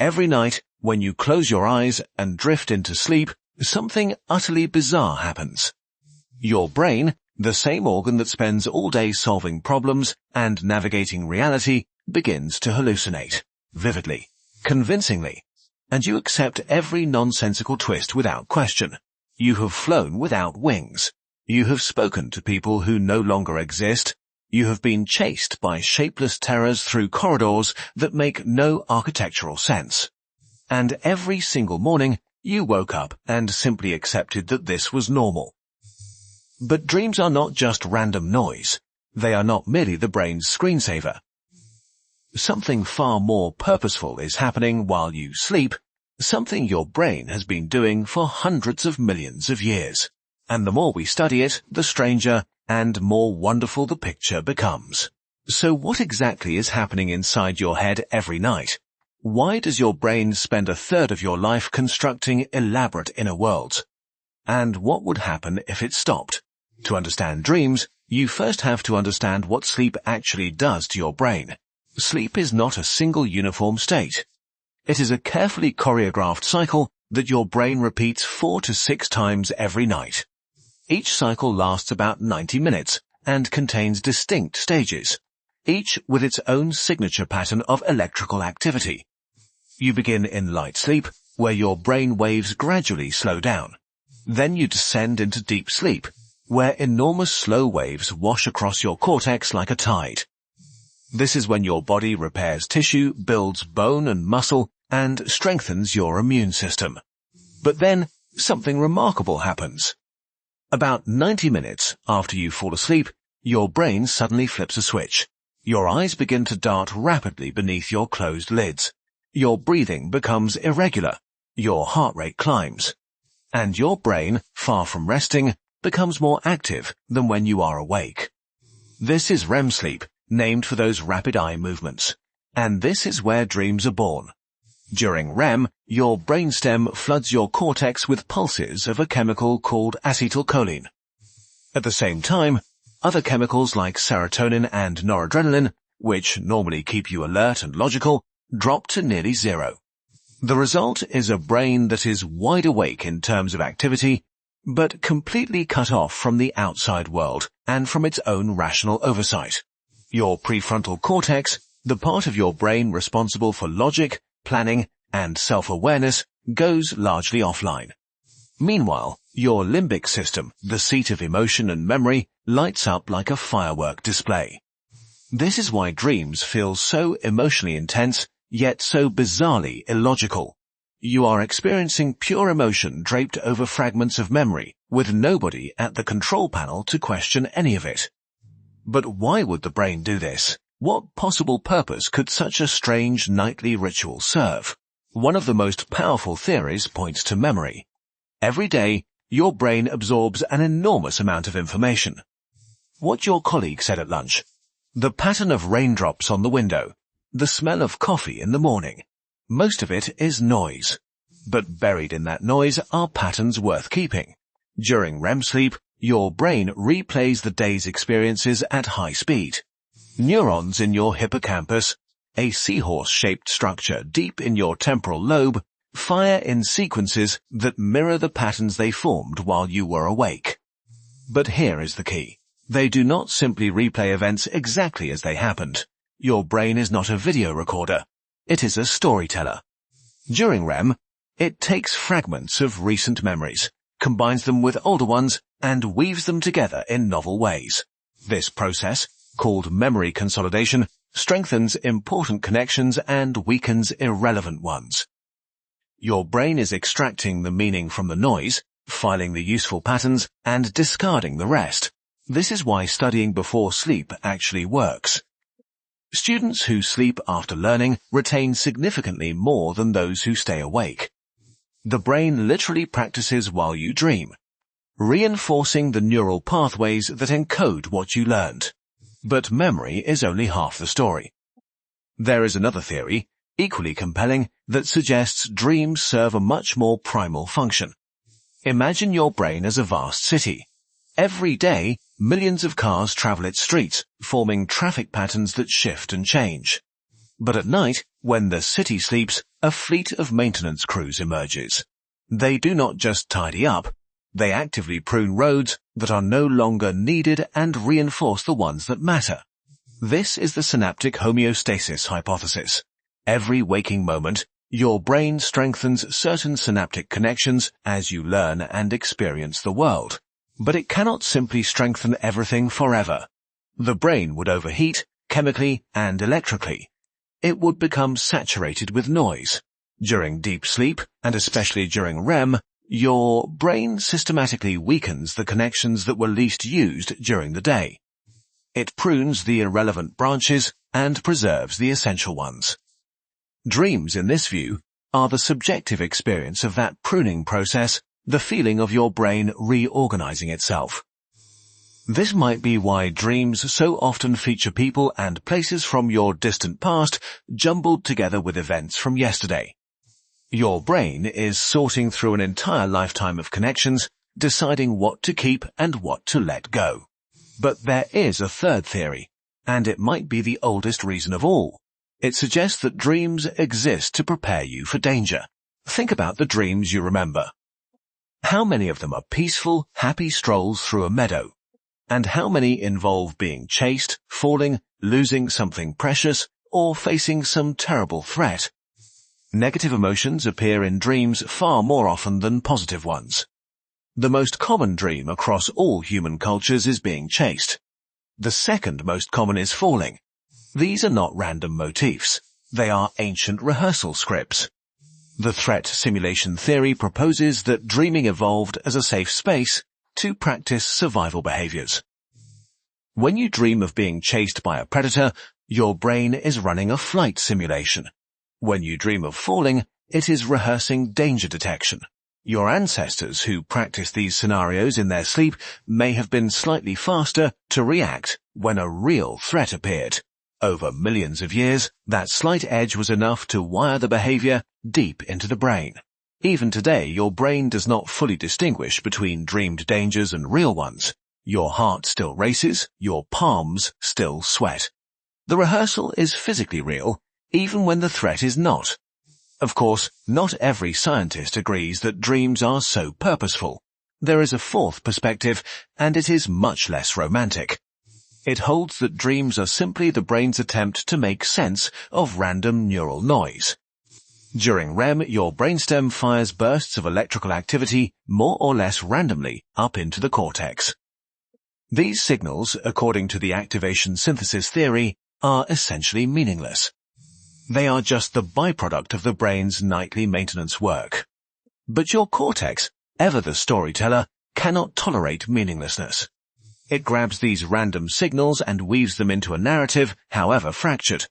Every night, when you close your eyes and drift into sleep, something utterly bizarre happens. Your brain, the same organ that spends all day solving problems and navigating reality, begins to hallucinate, vividly, convincingly, and you accept every nonsensical twist without question. You have flown without wings. You have spoken to people who no longer exist. You have been chased by shapeless terrors through corridors that make no architectural sense. And every single morning, you woke up and simply accepted that this was normal. But dreams are not just random noise. They are not merely the brain's screensaver. Something far more purposeful is happening while you sleep, something your brain has been doing for hundreds of millions of years. And the more we study it, the stranger and more wonderful the picture becomes. So what exactly is happening inside your head every night? Why does your brain spend a third of your life constructing elaborate inner worlds? And what would happen if it stopped? To understand dreams, you first have to understand what sleep actually does to your brain. Sleep is not a single uniform state. It is a carefully choreographed cycle that your brain repeats 4 to 6 times every night. Each cycle lasts about 90 minutes and contains distinct stages, each with its own signature pattern of electrical activity. You begin in light sleep, where your brain waves gradually slow down. Then you descend into deep sleep, where enormous slow waves wash across your cortex like a tide. This is when your body repairs tissue, builds bone and muscle, and strengthens your immune system. But then, something remarkable happens. About 90 minutes after you fall asleep, your brain suddenly flips a switch. Your eyes begin to dart rapidly beneath your closed lids. Your breathing becomes irregular. Your heart rate climbs. And your brain, far from resting, becomes more active than when you are awake. This is REM sleep, named for those rapid eye movements. And this is where dreams are born. During REM, your brainstem floods your cortex with pulses of a chemical called acetylcholine. At the same time, other chemicals like serotonin and noradrenaline, which normally keep you alert and logical, drop to nearly zero. The result is a brain that is wide awake in terms of activity, but completely cut off from the outside world and from its own rational oversight. Your prefrontal cortex, the part of your brain responsible for logic, planning, and self-awareness, goes largely offline. Meanwhile, your limbic system, the seat of emotion and memory, lights up like a firework display. This is why dreams feel so emotionally intense, yet so bizarrely illogical. You are experiencing pure emotion draped over fragments of memory, with nobody at the control panel to question any of it. But why would the brain do this? What possible purpose could such a strange nightly ritual serve? One of the most powerful theories points to memory. Every day, your brain absorbs an enormous amount of information. What your colleague said at lunch, the pattern of raindrops on the window, the smell of coffee in the morning. Most of it is noise. But buried in that noise are patterns worth keeping. During REM sleep, your brain replays the day's experiences at high speed. Neurons in your hippocampus, a seahorse-shaped structure deep in your temporal lobe, fire in sequences that mirror the patterns they formed while you were awake. But here is the key. They do not simply replay events exactly as they happened. Your brain is not a video recorder. It is a storyteller. During REM, it takes fragments of recent memories, combines them with older ones, and weaves them together in novel ways. This process, called memory consolidation, strengthens important connections and weakens irrelevant ones. Your brain is extracting the meaning from the noise, filing the useful patterns, and discarding the rest. This is why studying before sleep actually works. Students who sleep after learning retain significantly more than those who stay awake. The brain literally practices while you dream, reinforcing the neural pathways that encode what you learned. But memory is only half the story. There is another theory, equally compelling, that suggests dreams serve a much more primal function. Imagine your brain as a vast city. Every day, millions of cars travel its streets, forming traffic patterns that shift and change. But at night, when the city sleeps, a fleet of maintenance crews emerges. They do not just tidy up, they actively prune roads that are no longer needed and reinforce the ones that matter. This is the synaptic homeostasis hypothesis. Every waking moment, your brain strengthens certain synaptic connections as you learn and experience the world. But it cannot simply strengthen everything forever. The brain would overheat, chemically and electrically. It would become saturated with noise. During deep sleep, and especially during REM, your brain systematically weakens the connections that were least used during the day. It prunes the irrelevant branches and preserves the essential ones. Dreams, in this view, are the subjective experience of that pruning process, the feeling of your brain reorganizing itself. This might be why dreams so often feature people and places from your distant past jumbled together with events from yesterday. Your brain is sorting through an entire lifetime of connections, deciding what to keep and what to let go. But there is a third theory, and it might be the oldest reason of all. It suggests that dreams exist to prepare you for danger. Think about the dreams you remember. How many of them are peaceful, happy strolls through a meadow? And how many involve being chased, falling, losing something precious, or facing some terrible threat? Negative emotions appear in dreams far more often than positive ones. The most common dream across all human cultures is being chased. The second most common is falling. These are not random motifs. They are ancient rehearsal scripts. The threat simulation theory proposes that dreaming evolved as a safe space to practice survival behaviors. When you dream of being chased by a predator, your brain is running a flight simulation. When you dream of falling, it is rehearsing danger detection. Your ancestors who practiced these scenarios in their sleep may have been slightly faster to react when a real threat appeared. Over millions of years, that slight edge was enough to wire the behavior deep into the brain. Even today, your brain does not fully distinguish between dreamed dangers and real ones. Your heart still races, your palms still sweat. The rehearsal is physically real, even when the threat is not. Of course, not every scientist agrees that dreams are so purposeful. There is a fourth perspective, and it is much less romantic. It holds that dreams are simply the brain's attempt to make sense of random neural noise. During REM, your brainstem fires bursts of electrical activity more or less randomly up into the cortex. These signals, according to the activation synthesis theory, are essentially meaningless. They are just the byproduct of the brain's nightly maintenance work. But your cortex, ever the storyteller, cannot tolerate meaninglessness. It grabs these random signals and weaves them into a narrative, however fractured.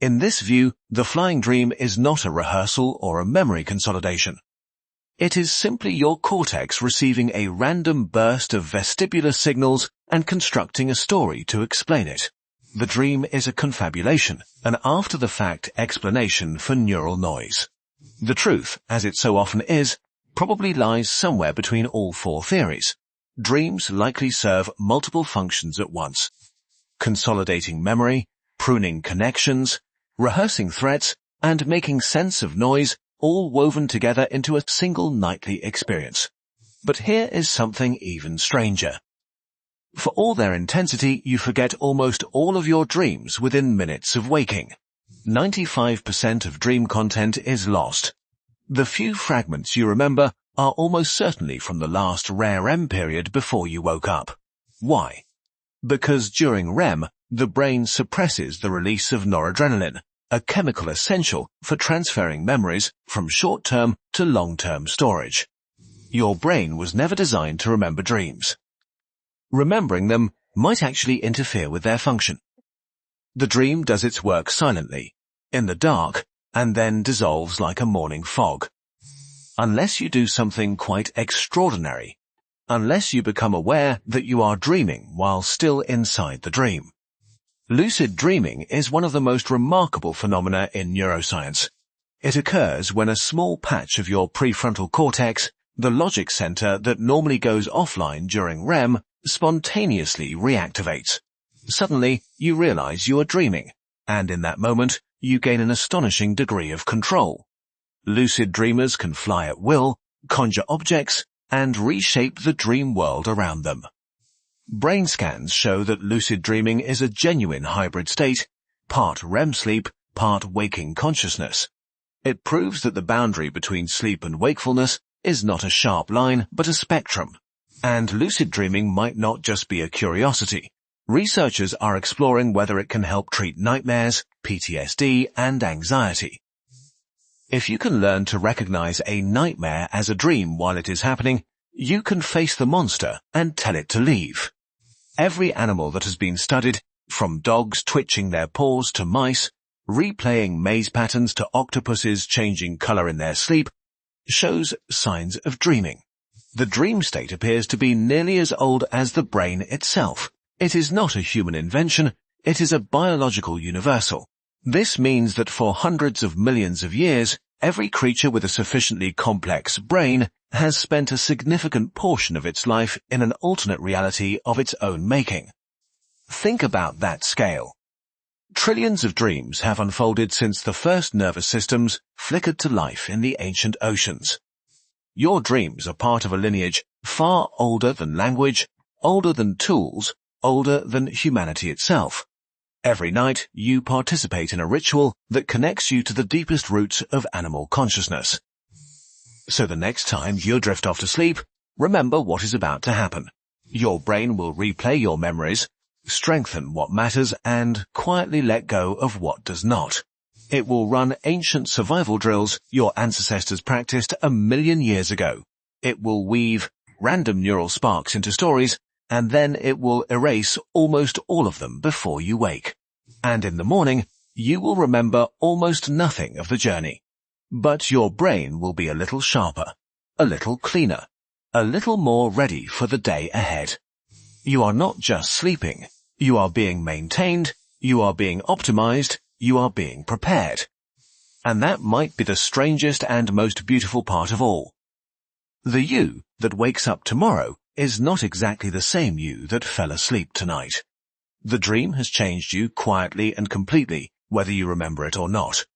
In this view, the flying dream is not a rehearsal or a memory consolidation. It is simply your cortex receiving a random burst of vestibular signals and constructing a story to explain it. The dream is a confabulation, an after-the-fact explanation for neural noise. The truth, as it so often is, probably lies somewhere between all four theories. Dreams likely serve multiple functions at once: consolidating memory, pruning connections, rehearsing threats, and making sense of noise, all woven together into a single nightly experience. But here is something even stranger. For all their intensity, you forget almost all of your dreams within minutes of waking. 95% of dream content is lost. The few fragments you remember are almost certainly from the last REM period before you woke up. Why? Because during REM, the brain suppresses the release of noradrenaline, a chemical essential for transferring memories from short-term to long-term storage. Your brain was never designed to remember dreams. Remembering them might actually interfere with their function. The dream does its work silently, in the dark, and then dissolves like a morning fog. Unless you do something quite extraordinary, unless you become aware that you are dreaming while still inside the dream. Lucid dreaming is one of the most remarkable phenomena in neuroscience. It occurs when a small patch of your prefrontal cortex, the logic center that normally goes offline during REM, spontaneously reactivates. Suddenly, you realize you are dreaming, and in that moment, you gain an astonishing degree of control. Lucid dreamers can fly at will, conjure objects, and reshape the dream world around them. Brain scans show that lucid dreaming is a genuine hybrid state, part REM sleep, part waking consciousness. It proves that the boundary between sleep and wakefulness is not a sharp line, but a spectrum. And lucid dreaming might not just be a curiosity. Researchers are exploring whether it can help treat nightmares, PTSD, and anxiety. If you can learn to recognize a nightmare as a dream while it is happening, you can face the monster and tell it to leave. Every animal that has been studied, from dogs twitching their paws to mice, replaying maze patterns to octopuses changing color in their sleep, shows signs of dreaming. The dream state appears to be nearly as old as the brain itself. It is not a human invention, it is a biological universal. This means that for hundreds of millions of years, every creature with a sufficiently complex brain has spent a significant portion of its life in an alternate reality of its own making. Think about that scale. Trillions of dreams have unfolded since the first nervous systems flickered to life in the ancient oceans. Your dreams are part of a lineage far older than language, older than tools, older than humanity itself. Every night, you participate in a ritual that connects you to the deepest roots of animal consciousness. So the next time you drift off to sleep, remember what is about to happen. Your brain will replay your memories, strengthen what matters, and quietly let go of what does not. It will run ancient survival drills your ancestors practiced 1,000,000 years ago. It will weave random neural sparks into stories, and then it will erase almost all of them before you wake. And in the morning, you will remember almost nothing of the journey. But your brain will be a little sharper, a little cleaner, a little more ready for the day ahead. You are not just sleeping. You are being maintained, you are being optimized, you are being prepared. And that might be the strangest and most beautiful part of all. The you that wakes up tomorrow is not exactly the same you that fell asleep tonight. The dream has changed you quietly and completely, whether you remember it or not.